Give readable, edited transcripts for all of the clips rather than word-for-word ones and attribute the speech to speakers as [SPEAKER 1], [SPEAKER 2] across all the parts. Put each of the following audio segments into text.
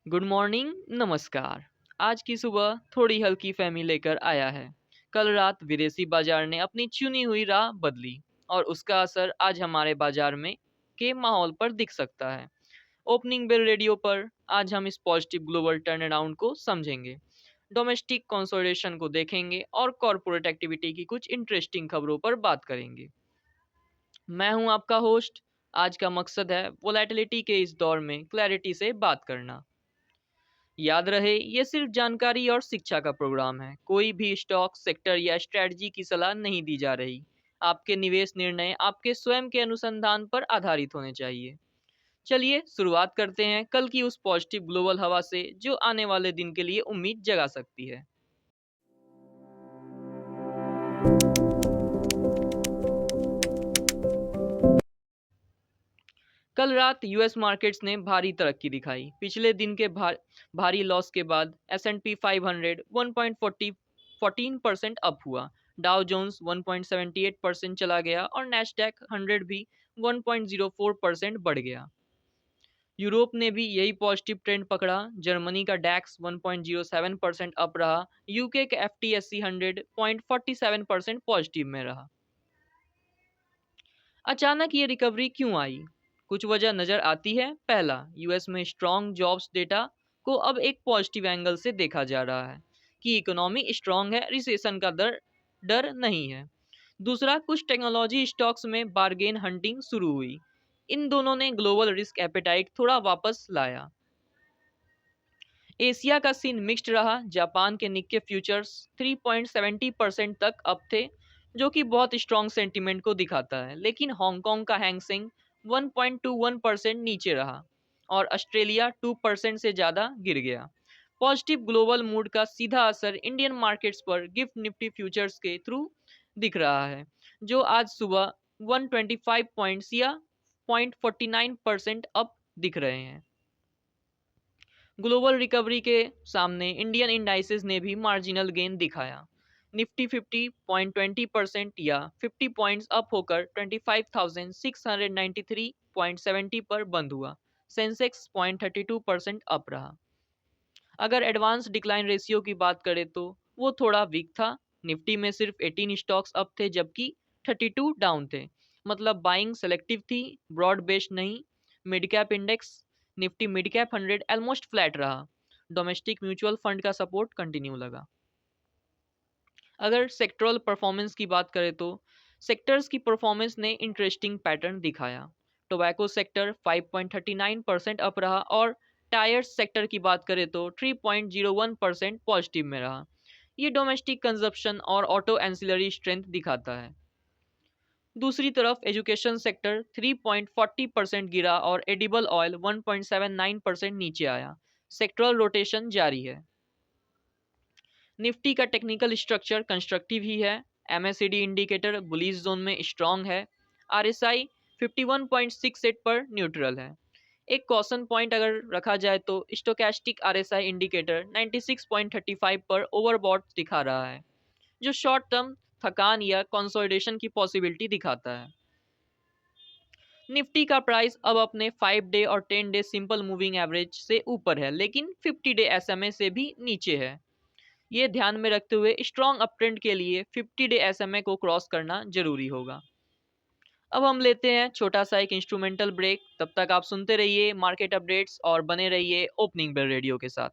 [SPEAKER 1] Good morning, नमस्कार। आज की सुबह थोड़ी हल्की फहमी लेकर आया है। कल रात विदेशी बाजार ने अपनी चुनी हुई राह बदली और उसका असर आज हमारे बाजार में के माहौल पर दिख सकता है। ओपनिंग बेल रेडियो पर आज हम इस पॉजिटिव ग्लोबल टर्न अराउंड को समझेंगे, डोमेस्टिक कंसोलिडेशन को देखेंगे और कॉरपोरेट एक्टिविटी की कुछ इंटरेस्टिंग खबरों पर बात करेंगे। मैं हूं आपका होस्ट। आज का मकसद है वोलेटिलिटी के इस दौर में क्लैरिटी से बात करना। याद रहे, ये सिर्फ जानकारी और शिक्षा का प्रोग्राम है। कोई भी स्टॉक सेक्टर या स्ट्रेटजी की सलाह नहीं दी जा रही। आपके निवेश निर्णय आपके स्वयं के अनुसंधान पर आधारित होने चाहिए। चलिए शुरुआत करते हैं कल की उस पॉजिटिव ग्लोबल हवा से जो आने वाले दिन के लिए उम्मीद जगा सकती है। कल रात यूएस मार्केट्स ने भारी तरक्की दिखाई। पिछले दिन के भारी लॉस के बाद S&P 500 1.14% अप हुआ। डाउ जोन्स 1.78% चला गया और नैस्डैक 100 भी 1.04% बढ़ गया। यूरोप ने भी यही पॉजिटिव ट्रेंड पकड़ा। जर्मनी का डैक्स 1.07% अप रहा। यूके का FTSE 100 0.47% पॉजिटिव में रहा। अचानक ये रिकवरी क्यों आई? कुछ वजह नजर आती है। पहला, यूएस में स्ट्रॉन्ग जॉब्स डेटा को अब एक पॉजिटिव एंगल से देखा जा रहा है कि इकोनॉमी स्ट्रॉन्ग है, रिसेशन का डर डर नहीं है। दूसरा, कुछ टेक्नोलॉजी स्टॉक्स में बार्गेन हंटिंग शुरू हुई। इन दोनों ने ग्लोबल रिस्क एपेटाइट थोड़ा वापस लाया। एशिया का सीन मिक्स्ड रहा। जापान के निक्के फ्यूचर्स 3.70% तक अप थे, जो कि बहुत स्ट्रॉन्ग सेंटीमेंट को दिखाता है। लेकिन हांगकांग का हैंगसेंग 1.21% नीचे रहा और ऑस्ट्रेलिया 2% से ज़्यादा गिर गया। पॉजिटिव ग्लोबल मूड का सीधा असर इंडियन मार्केट्स पर गिफ्ट निफ्टी फ्यूचर्स के थ्रू दिख रहा है, जो आज सुबह 125 पॉइंट्स या 0.49% अप दिख रहे हैं। ग्लोबल रिकवरी के सामने इंडियन इंडाइसेस ने भी मार्जिनल गेन दिखाया। निफ्टी 50 0.20% या 50 पॉइंट्स अप होकर 25,693.70 पर बंद हुआ। सेंसेक्स 0.32% अप रहा। अगर एडवांस डिक्लाइन रेशियो की बात करें तो वो थोड़ा वीक था। निफ्टी में सिर्फ 18 स्टॉक्स अप थे जबकि 32 डाउन थे। मतलब बाइंग सेलेक्टिव थी, ब्रॉड बेस्ड नहीं। Mid cap index Nifty mid cap 100 almost flat रहा। डोमेस्टिक म्यूचुअल फंड का सपोर्ट कंटिन्यू लगा। अगर सेक्टरल परफॉर्मेंस की बात करें तो सेक्टर्स की परफॉर्मेंस ने इंटरेस्टिंग पैटर्न दिखाया। टोबैको सेक्टर 5.39% अप रहा और टायर्स सेक्टर की बात करें तो 3.01% पॉजिटिव में रहा। ये डोमेस्टिक कंजप्शन और ऑटो एंसिलरी स्ट्रेंथ दिखाता है। दूसरी तरफ एजुकेशन सेक्टर 3.40% गिरा और एडिबल ऑयल 1.79% नीचे आया। सेक्टरल रोटेशन जारी है। निफ्टी का टेक्निकल स्ट्रक्चर कंस्ट्रक्टिव ही है। MACD इंडिकेटर बुलिश जोन में स्ट्रॉन्ग है। RSI 51.68 पर न्यूट्रल है। एक कॉशन पॉइंट अगर रखा जाए तो स्टोकेस्टिक RSI इंडिकेटर 96.35 पर ओवरबॉट दिखा रहा है, जो शॉर्ट टर्म थकान या कंसोलिडेशन की पॉसिबिलिटी दिखाता है। निफ्टी का प्राइस अब अपने 5 डे और 10 डे सिंपल मूविंग एवरेज से ऊपर है, लेकिन 50 डे SMA से भी नीचे है। ये ध्यान में रखते हुए स्ट्रॉन्ग अपट्रेंड के लिए 50 डे SMA को क्रॉस करना जरूरी होगा। अब हम लेते हैं छोटा सा एक इंस्ट्रूमेंटल ब्रेक। तब तक आप सुनते रहिए मार्केट अपडेट्स और बने रहिए ओपनिंग बेल रेडियो के साथ।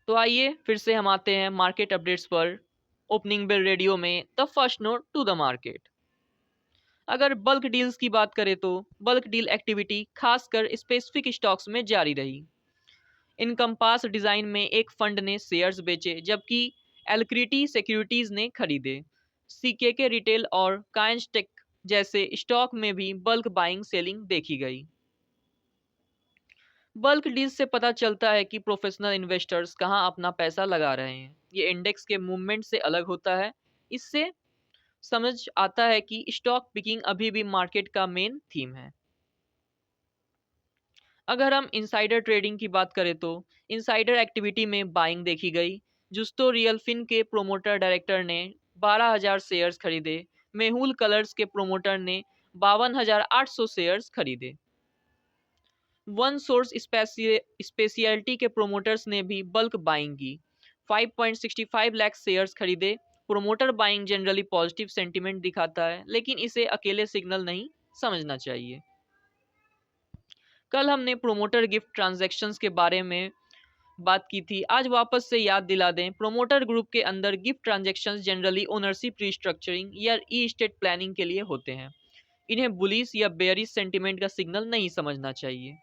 [SPEAKER 1] तो आइए फिर से हम आते हैं मार्केट अपडेट्स पर। ओपनिंग बेल रेडियो में the first note to the market. अगर बल्क डील्स की बात करें तो बल्क डील एक्टिविटी खासकर स्पेसिफिक स्टॉक्स में जारी रही। इनकम्पास डिजाइन में एक फंड ने शेयर्स बेचे जबकि एलक्रिटी सिक्योरिटीज ने खरीदे। सीकेके रिटेल और काइंस टेक जैसे स्टॉक में भी बल्क बाइंग सेलिंग देखी गई। बल्क डील्स से पता चलता है कि प्रोफेशनल इन्वेस्टर्स कहां अपना पैसा लगा रहे हैं। ये इंडेक्स के मूवमेंट से अलग होता है। इससे समझ आता है कि स्टॉक पिकिंग अभी भी मार्केट का मेन थीम है। अगर हम इनसाइडर ट्रेडिंग की बात करें तो इनसाइडर एक्टिविटी में बाइंग देखी गई। जुस्तो रियलफिन के प्रोमोटर डायरेक्टर ने 12,000 शेयर्स खरीदे। मेहुल कलर्स के प्रोमोटर ने 52,800 शेयर्स खरीदे। वन सोर्स स्पेशियलिटी के प्रोमोटर्स ने भी बल्क बाइंग की। 5.65 लाख शेयर्स खरीदे। Promoter buying generally positive sentiment दिखाता है, लेकिन इसे अकेले सिग्नल नहीं समझना चाहिए। कल हमने प्रोमोटर गिफ्ट ट्रांजैक्शंस के बारे में बात की थी। आज वापस से याद दिला दें, प्रोमोटर ग्रुप के अंदर gift transactions generally ownership restructuring या ई स्टेट प्लानिंग के लिए होते हैं। इन्हें बुलिश या बेयरिश सेंटीमेंट का सिग्नल नहीं समझना चाहिए।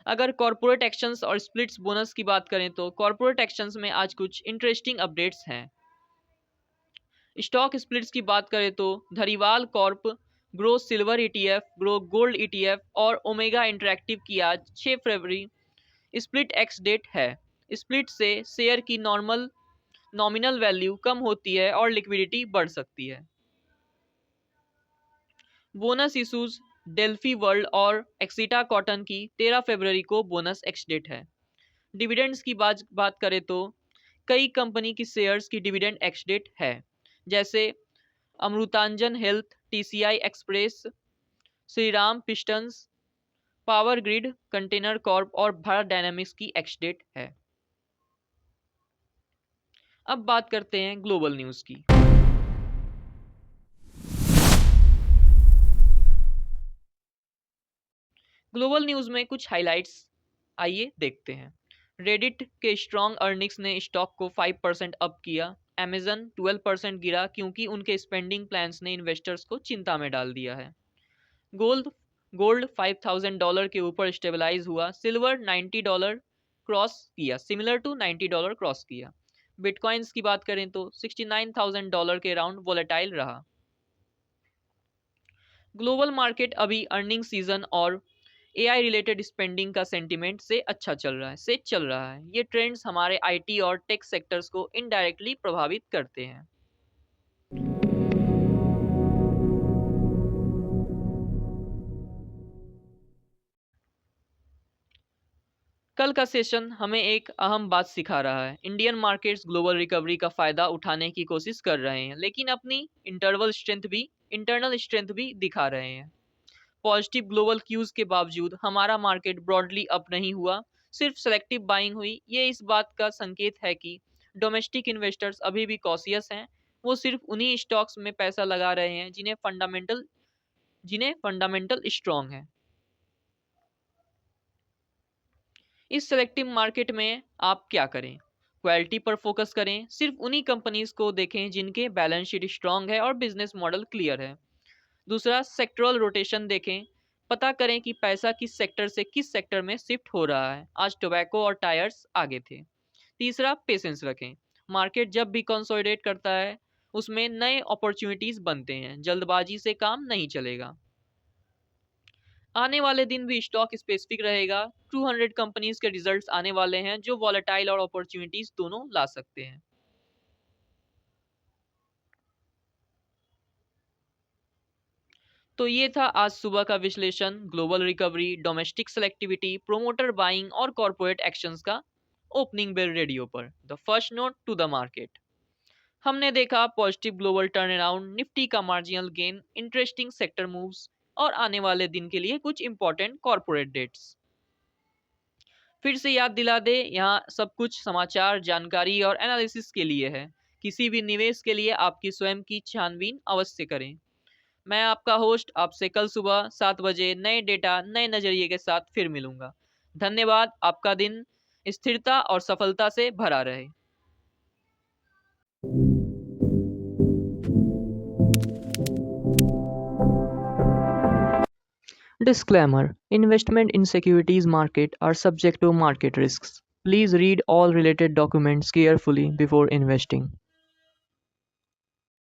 [SPEAKER 1] अगर कॉर्पोरेट एक्शंस और स्प्लिट्स बोनस की बात करें तो कॉर्पोरेट एक्शंस में आज कुछ इंटरेस्टिंग अपडेट्स हैं। स्टॉक स्प्लिट्स की बात करें तो Dhariwal corp, Groww silver ETF, Groww gold ETF और ओमेगा इंटरैक्टिव की आज 6 फरवरी स्प्लिट एक्स डेट है। स्प्लिट से शेयर की नॉमिनल वैल्यू कम होती है और लिक्विडिटी बढ़ सकती है। बोनस इशूज डेल्फी वर्ल्ड और एक्सिटा कॉटन की 13 फरवरी को बोनस एक्स डेट है। डिविडेंड्स की बात करें तो कई कंपनी की शेयर्स की डिविडेंड एक्स डेट है, जैसे Amrutanjan health, TCI express, Shriram pistons, power grid container Corp और भारत डायनामिक्स की एक्स डेट है। अब बात करते हैं ग्लोबल न्यूज की। ग्लोबल न्यूज में कुछ हाइलाइट्स आइए देखते हैं। रेडिट के स्ट्रॉन्ग अर्निंग्स ने स्टॉक को 5% अप किया। अमेजन 12% गिरा क्योंकि उनके स्पेंडिंग प्लान्स ने इन्वेस्टर्स को चिंता में डाल दिया है। गोल्ड गोल्ड $5,000 के ऊपर स्टेबलाइज हुआ। सिल्वर $90 क्रॉस किया, सिमिलर टू $90 क्रॉस किया। बिटकॉइंस की बात करें तो $69,000 के राउंड वोलेटाइल रहा। ग्लोबल मार्केट अभी अर्निंग सीजन और एआई रिलेटेड स्पेंडिंग का सेंटीमेंट से अच्छा चल रहा है। ये ट्रेंड्स हमारे आईटी और टेक सेक्टर्स को इनडायरेक्टली प्रभावित करते हैं। कल का सेशन हमें एक अहम बात सिखा रहा है। इंडियन मार्केट्स ग्लोबल रिकवरी का फायदा उठाने की कोशिश कर रहे हैं, लेकिन अपनी इंटरनल स्ट्रेंथ भी दिखा रहे हैं। पॉजिटिव ग्लोबल क्यूज के बावजूद हमारा मार्केट ब्रॉडली अप नहीं हुआ, सिर्फ सेलेक्टिव बाइंग हुई। ये इस बात का संकेत है कि डोमेस्टिक इन्वेस्टर्स अभी भी कॉशियस हैं। वो सिर्फ उन्हीं स्टॉक्स में पैसा लगा रहे हैं जिन्हें फंडामेंटल स्ट्रॉन्ग है। इस सेलेक्टिव मार्केट में आप क्या करें? क्वालिटी पर फोकस करें। सिर्फ उन्हीं कंपनीज को देखें जिनके बैलेंस शीट स्ट्रांग है और बिजनेस मॉडल क्लियर है। दूसरा, सेक्टरल रोटेशन देखें। पता करें कि पैसा किस सेक्टर से किस सेक्टर में शिफ्ट हो रहा है। आज टोबैको और टायर्स आगे थे। तीसरा, पेशेंस रखें। मार्केट जब भी कंसोलिडेट करता है उसमें नए अपॉर्चुनिटीज बनते हैं। जल्दबाजी से काम नहीं चलेगा। आने वाले दिन भी स्टॉक स्पेसिफिक रहेगा। 200 कंपनीज के रिजल्ट्स आने वाले हैं जो वॉलेटाइल और अपॉर्चुनिटीज दोनों ला सकते हैं। तो ये था आज सुबह का विश्लेषण global recovery, domestic selectivity, promoter buying और कॉर्पोरेट एक्शंस का ओपनिंग बेल रेडियो पर the first note to the market. हमने देखा positive global turn around, Nifty का marginal gain, interesting sector moves और आने वाले दिन के लिए कुछ इंपॉर्टेंट कॉर्पोरेट डेट्स। फिर से याद दिला दे, यहाँ सब कुछ समाचार, जानकारी और एनालिसिस के लिए है। किसी भी निवेश के लिए आपकी स्वयं की छानबीन अवश्य करें। मैं आपका होस्ट आपसे कल सुबह 7 बजे नए डेटा, नए नजरिए के साथ फिर मिलूंगा। धन्यवाद। आपका दिन स्थिरता और सफलता से भरा रहे। Disclaimer: Investment in securities market are subject to market risks. Please read all related documents carefully before investing.